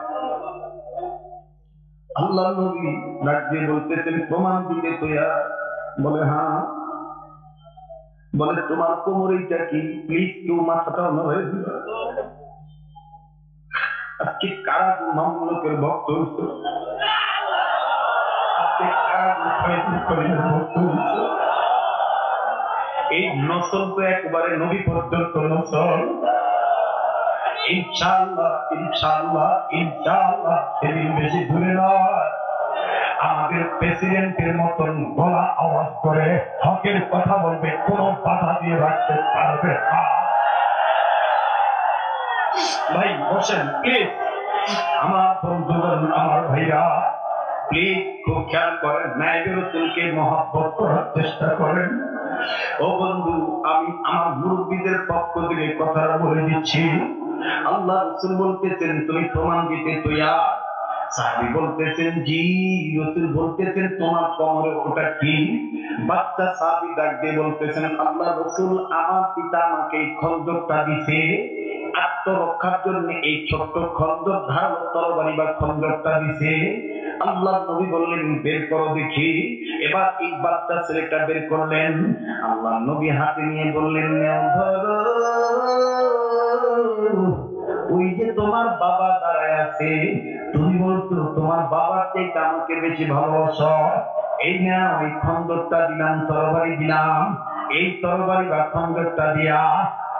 আল্লাহ নবী ডাক দিয়ে বলতেছেন প্রমাণ দিতে তৈয়া? বলে হ্যাঁ। বলে তোমার কোমরেটা কি? প্লিজ কেউ মাথাটা নড়ে দিল। আজকে কারা মামলুকের ভক্ত হইতো, আজকে কারা ফরিদের ভক্ত হইতো। এই নসল তো একবারে নবী পর্যন্ত নসল। ইনশাআল্লাহ ইনশাআল্লাহ ইনশাআল্লাহ সেদিন বেশি দূরে নয়, আমাদের প্রেসিডেন্টের মতন গলা আওয়াজ করে হকের কথা বলবে, কোন বাধা দিয়ে রাখতে পারবে না। ভাই বসেন প্লিজ। আমার বন্ধুগণ, আমার ভাইরা প্লিজ খুব খেয়াল করেন, নায়েবে রাসূলকে মহব্বত করার চেষ্টা করেন। ও বন্ধু, আমি আমার মুরব্বীদের পক্ষ থেকে কথাটা বলে দিচ্ছি। আল্লাহ রাসূল বলতেছেন তুমি প্রমাণ দিতে তৈয়ার? সাহাবী বলতেছেন জি। রাসূল বলতেছেন তোমার কোমরে ওটা কি? বাচ্চা সাহাবী ডাক দিয়ে বলতেছেন আল্লাহ রাসূল আমার পিতা আমাকে এই খন্দকটা দিয়েছে, আত্মরক্ষার জন্য এই ছোট্ট খন্দক ধারালো তরবারি বা খন্দকটা দিয়েছে। আল্লাহ নবী বললেন বের করো দেখি। এবার এই বাচ্চা ছেলেটা বের করলেন। আল্লাহ নবী হাতে নিয়ে বললেন ধরো। ওই যে তোমার বাবা দাঁড়ায় আছে, তুমি বলছো তোমার বাবার থেকে আমাকে বেশি ভালোবাসো, এই না ওই খন্দকটা দিলাম, তরবারি দিলাম। এই তরবারি বা খন্দকটা দিয়া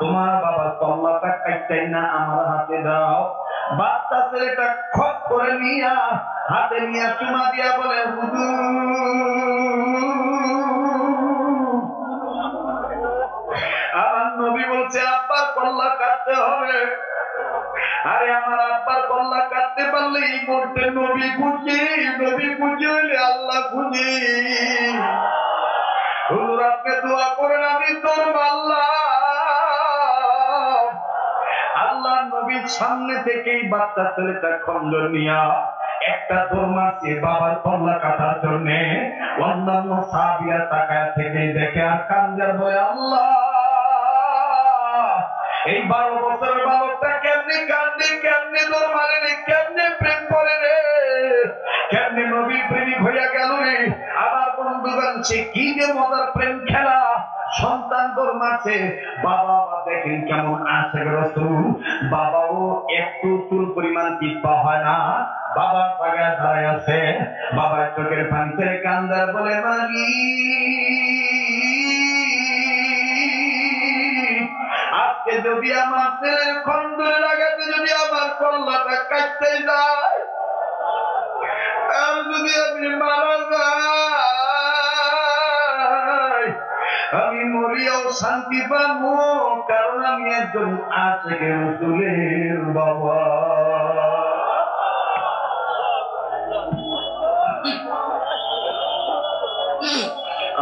তোমার বাবার কল্লাটা কাটতেই না আমার হাতে দাও। বাচ্চা ছেলেটা খপ করে নিয়া হাতে নিয়ে চুমা দিয়া বলে আমার নবী বলছে আব্বার কল্লা কাটতে হবে। আরে আমার আব্বার কল্লা কাটতে পারলে এই মুহূর্তে নবী খুশি, নবী খুশি হইলে আল্লাহ খুশি। হুজুর আপনি দোয়া করেন আমি তোর আল্লাহ। আল্লাহ নবীর সামনে থেকেই বাচ্চা ছেলেটা খঞ্জন নিয়া একটা দৌড় মারছে বাবার কল্লা কাটার জন্য। অন্যান্য সাহাবীরা তাকায় থেকে দেখে আর কান্দার বলে আল্লাহ এই 12 বছরের বালকটা কেমনে কান্দে, কেমনে দৌড় মারে রে, কেমনে প্রেম করে রে, কেমনে নবী প্রেমিক হইয়া গেল রে। আমার বন্ধুগণ সে কি যে মজার প্রেম খেলা। সন্তান দৌড় মারছে, বাবা দেখেন কেমন আশেক রাসূল। বাবাও একটু চুল পরিমাণ পিছপা হয় না, বাবা জায়গায় দাঁড়ায় আছে। বাবার চোখের পানি ছেড়ে কান্দার বলে মাগি আজকে যদি আমার ছেলের খন্দরে লাগাতে যদি আমার কল্লাটা কাটতে যায়, আর যদি আমি মারা যাই, আমি মরিয়াও শান্তি পাবো, কারণ আমি একজন আশেকে রাসূলের বাবা।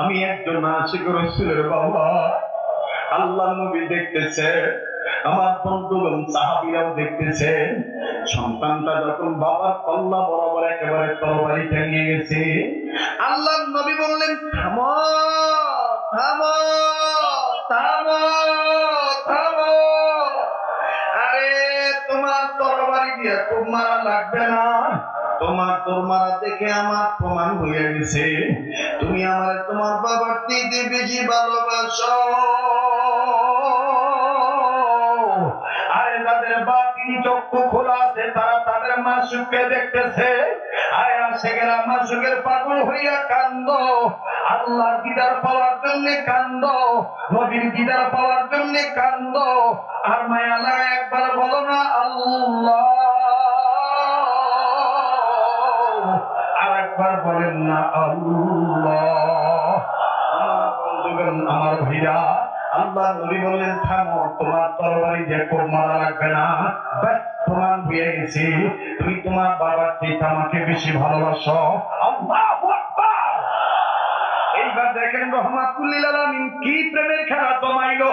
আমি একজন আশেকে রাসূলের বাবা। আল্লাহ নবী দেখতেছে, আমার বন্ধুগণ সাহাবীরাও দেখতেছে। সন্তানটা যখন বাবার কল্লা বরাবর একেবারে তরবারিটা নিয়ে গেছে, আল্লাহ নবী বললেন থামো থামো থামো থামো। আরে তোমার তরবারি দিয়ে তো মারা লাগবে না, তোমার তোর মারা দেখে আমার প্রমাণ হয়ে গেছে তুমি আমার তোমার বাবার থেকে বেশি ভালোবাসো। আরে যাদের বাতিনি চক্ষু খোলা আছে তারা তাদের মাসুককে দেখতেছে। আয় আশিকেরা মাসুকের পাগল হইয়া কান্দ, আল্লাহর দিদার পাওয়ার জন্য কান্দ, নবীর দিদার পাওয়ার জন্য কান্দ। আর মায়া লাগা একবার বলো না আল্লাহ, আর একবার বলেন না আল্লাহ। আমার বন্ধুগণ, আমার ভাইরা, আল্লাহ নবী বললেন থামো, তোমার তরবারি দিয়ে কোপ মারা লাগবে না, ব্যাস প্রমাণ হয়ে গেছে তুমি তোমার বাবার চেয়ে আমাকে বেশি ভালোবাসো। আল্লাহু আকবার। এইবার দেখেন রহমাতুল লিল আলামিন কি প্রেমের খেলা জমাইলো।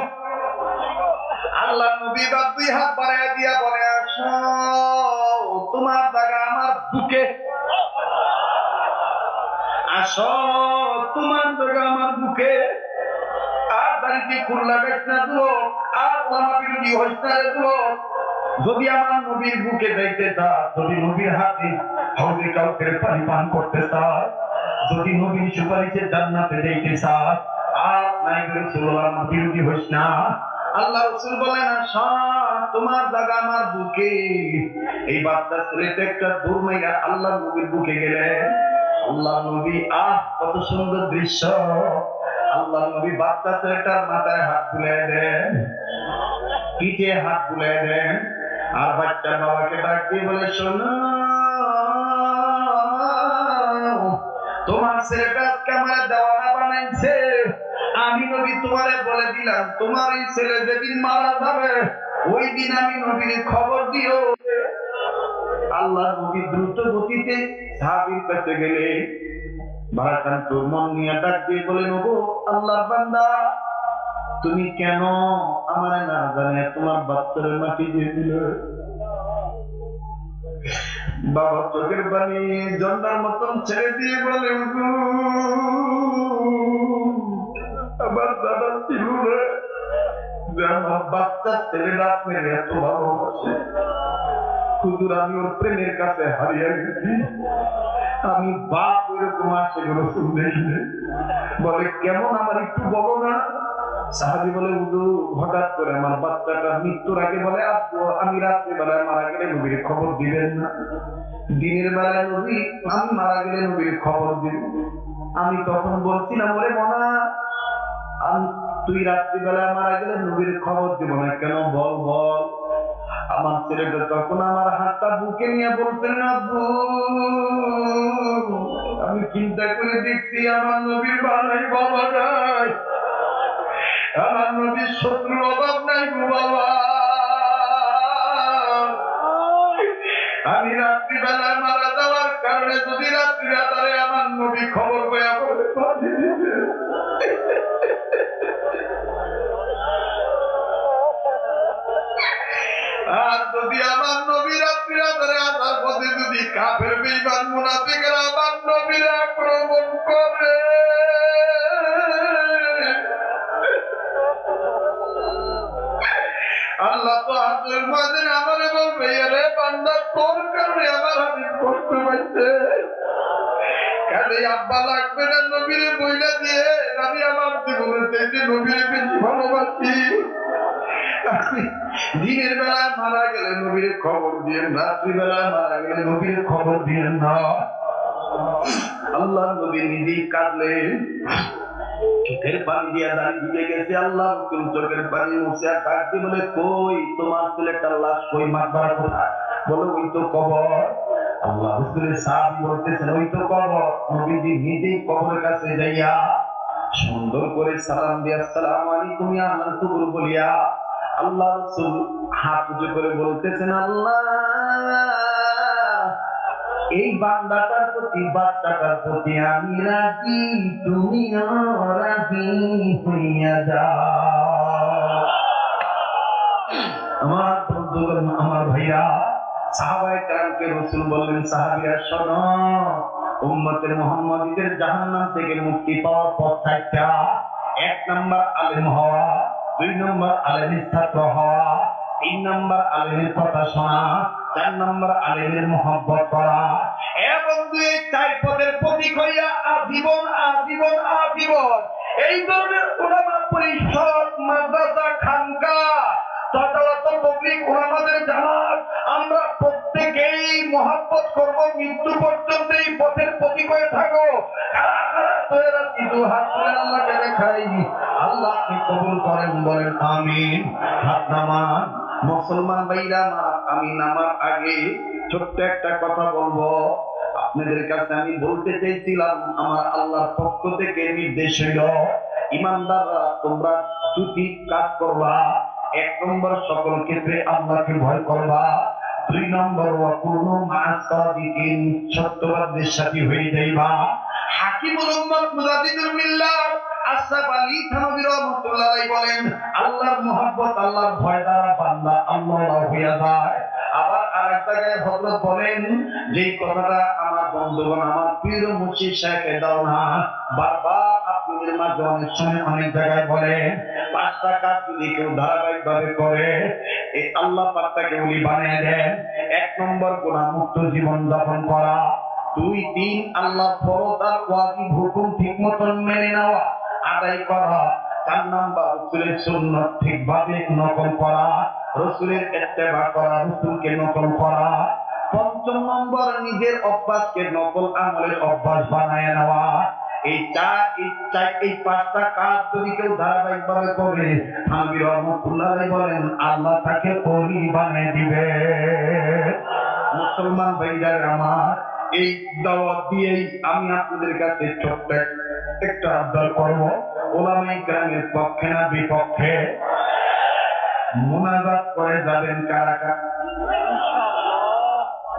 আল্লাহ নবী বাদ দুই হাত বাড়ায় দিয়া বলে আসো, তোমার জায়গা আমার বুকে, আসো তোমার জায়গা আমার বুকে। আর দাঁড়িয়ে কুল লাগাইস না যুবক, আর মহাবিরোধী হইস না যুবক। যদি আমার নবীর বুকে যাইতে চাস, যদি নবীর হাতে হাউজে কাউসারের পানি পান করতে চাস, যদি নবীর সুপারিশে জান্নাতে যাইতে চাস, আর নাই রাসূলুল্লাহ বিরোধী হইস না। আল্লাহ রাসূল বলেন আসো তোমার জায়গা আমার বুকে। এই বাচ্চা ছেলেটা একটা দূর মাইরা আল্লাহ নবীর বুকে গেলেন। আল্লাহ নবী কত সুন্দর দৃশ্য। আল্লাহ নবী বাচ্চা ছেলেটার মাথায় হাত বুলাই দেন, পিঠে হাত বুলাই দেন, আর বাচ্চার বাবাকে ডাক দিয়ে বলে শোনো, তোমার ছেলেটা আজকে আমার দেওয়ানা বানাইছে। আমি নবী তোমারে বলে দিলাম তোমার এই ছেলে যেদিন মারা যাবে ওই দিন আমি নবীর খবর দিও। আল্লাহ নবী দ্রুত গতিতে সাহাবীর কাছে গেলে ভারাক্রান্ত মন নিয়ে ডাক দিয়ে বলেন, ওগো আল্লাহর বান্দা, তুমি কেন আমার না জানে তোমার বাচ্চার মাটি দিয়ে দিলে? বাবা চোখের পানি জন্নার মতন ছেড়ে দিয়ে বলে, আমার দাদা ছিল না যে আমার বাচ্চা ছেলেরা আপনার এত ভালোবাসে। হুজুর আমি ওর প্রেমের কাছে হারিয়ে গেছি। আমি বাপ এরকম আসে রসুল দেখিনি। বলে কেমন আমার একটু বলো না। সাহাবী বলে হুজুর হঠাৎ করে আমার বাচ্চাটা মৃত্যুর আগে বলে আমি রাত্রিবেলায় মারা গেলে নবীর খবর দিবেন না, দিনের বেলায় নবী আমি মারা গেলে নবীর খবর দিব। আমি তখন বলছিলাম ওরে মনা, আমি তুই রাত্রিবেলায় মারা গেলে নবীর খবর দিব না কেন, বল বল। আমার ছেলেটা তখন আমার হাতটা বুকে নিয়ে বলছেন আব্বু আমি চিন্তা করে দেখছি আমার নবীর বানাই বাবা নাই, আমার নবীর শত্রুর অভাব নাই গো বাবা। আমি রাত্রিবেলায় মারা যাওয়ার কারণে যদি রাত্রি রাতারে আমার নবী খবর পেয়ে বলে আর যদি আমার নবী রাত্রি রাতারে আসার পথে যদি কাফের বেঈমান মুনাফিকরা আমার নবীর আক্রমণ করে, আল্লাহ তো হাতের মাঝে আমারে বলবে রে বান্দা তোর কারণে আমার হাতে কষ্ট পাইছে, কাজে আব্বা লাগবে না নবীরে বইলা দিয়ে আমি আমার জীবনের চাইতে নবীরে বেশি ভালোবাসি। দিনের বেলায় মারা গেলে নবীর খবর দিয়েন, রাত্রিবেলায় মারা গেলে নবীর খবর দিয়েন না। আল্লাহ নবী নিজেই কাঁদলেন, চোখের পানি দিয়ে দাঁড়িয়ে গেছে। আল্লাহ রসুল চোখের পানি মুছে ডাক দিয়ে বলে কই তোমার ছেলেটার লাশ কই, মাকবারা কোথায়? বলে ওই তো কবর। আল্লাহ রসুলের সাহাবী বলতেছেন ওই তো কবর। নবীজি নিজেই কবরের কাছে যাইয়া সুন্দর করে সালাম দিয়ে আসসালামু আলাইকুম ইয়া আহলাল কুবুর বলিয়া আল্লাহ রাসূল হাত উঁচু করে বলতেছেন আল্লাহ এই বান্দাটার প্রতি বাচ্চাটার প্রতি আমি রাজি, তুমিও রাজি হইয়া যাও। আমার বন্ধুগণ, আমার ভাইয়া, সাহাবায়ে কেরামকে রাসূল বললেন সাহাবীরা শোনো, উম্মতের মুহাম্মাদীদের জাহান্নাম থেকে মুক্তি পাওয়ার পথ চারটা। 1 নাম্বার আলেম হওয়া, 2 নাম্বার আলেমের ছাত্র হওয়া, 3 নাম্বার আলেমের কথা শোনা, 4 নাম্বার আলেমের মহব্বত করা। এবং এই 4 পদের প্রতীক হইয়া আজীবন আজীবন আজীবন এই ধরনের উলামা পরিষদ, মাদ্রাসা, খানকা সাদালাতুল তাবলীগ উলামাদের জামাত আমরা প্রত্যেকেই মহব্বত করব, মৃত্যু পর্যন্ত এই পথের প্রতীক হয়ে থাকো। কারা কারা তৈরি কিন্তু হাত তুলে আল্লাহকে দেখাই, আল্লাহ আপনি কবুল করেন, বলেন আমিন। হাত নামান। মুসলমান ভাইরা আমার, আমি নামার আগে ছোট্ট একটা কথা বলবো আপনাদের কাছে। আমি বলতে চাইছিলাম আমার আল্লাহর পক্ষ থেকে নির্দেশ হইল, ইমানদাররা তোমরা দুটি কাজ করবা। 1 নম্বর, সকল ক্ষেত্রে আল্লাহকে ভয় করবা। 2 নম্বর, ওয়াকুনু মা'আস-সাদিকিন, সত্যবাদীদের সাথী হয়ে যাইবা। হাকিমুল উম্মাত মুজাদ্দিদুল মিল্লাত আশরাফ আলী থানভী রাহমাতুল্লাহ আলাইহি বলেন, আল্লাহর মহব্বত, আল্লাহর ভয় দ্বারা বান্দা আল্লাহ হইয়া যায়। আবার আরেক জায়গায় হযরত বলেন, যে কথাটা আমার বন্ধুগণ, আমার প্রিয় মুর্শিদ শাইখে দাও না, বারবার আপনাদের মাঝে অনেক সময় অনেক জায়গায় বলে, 5টা কাজ যদি কেউ ধারাবাহিকভাবে করে এই আল্লাহ পাক তাকে ওলি বানিয়ে দেন। 1 নম্বর, গুনাহমুক্ত জীবন যাপন করা। 2, 3 আল্লাহর ফরজ আর ওয়াজিব হুকুম ঠিক মতন মেনে নেওয়া, আদায় করা। 4 নম্বর, রাসূলের সুন্নাত ঠিকভাবে নকল করা, রাসূলের ইত্তেবা করা, রাসূলকে নকল করা। 5 নম্বর, নিজের অভ্যাসকে নকল আমলের অভ্যাস বানায় নেওয়া। এই 5টা কাজ যদি কেউ ধারাবাহিকভাবে করে, থানভী রাহমাতুল্লাহ আলাইহি বলেন, আল্লাহ তাকে ওলি বানিয়ে দিবে। মুসলমান ভাইরা আমার, এই দাওয়াত দিয়েই আমি আপনাদের কাছে ছোট্ট একটা আবদার করব, ওলামায়ে কেরামের পক্ষে না বিপক্ষে মুনাজাত করে যাবেন কারা কারা?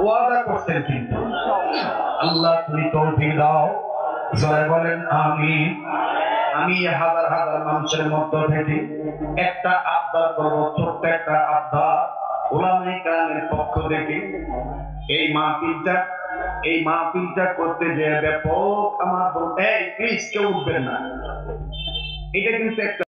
ওয়াদা করছেন কিন্তু? আল্লাহ তুমি তৌফিক দাও, জয় বলেন আমিন। আমি হাজার হাজার মানুষের মধ্য থেকে একটা আবদার করব, ছোট্ট একটা আবদার ওলামায়ে কেরামের পক্ষ থেকে। এই মাহফিলটা করতে যে ব্যাপক আমার প্লিজ কেউ উঠবেন না, এটা কিন্তু একটা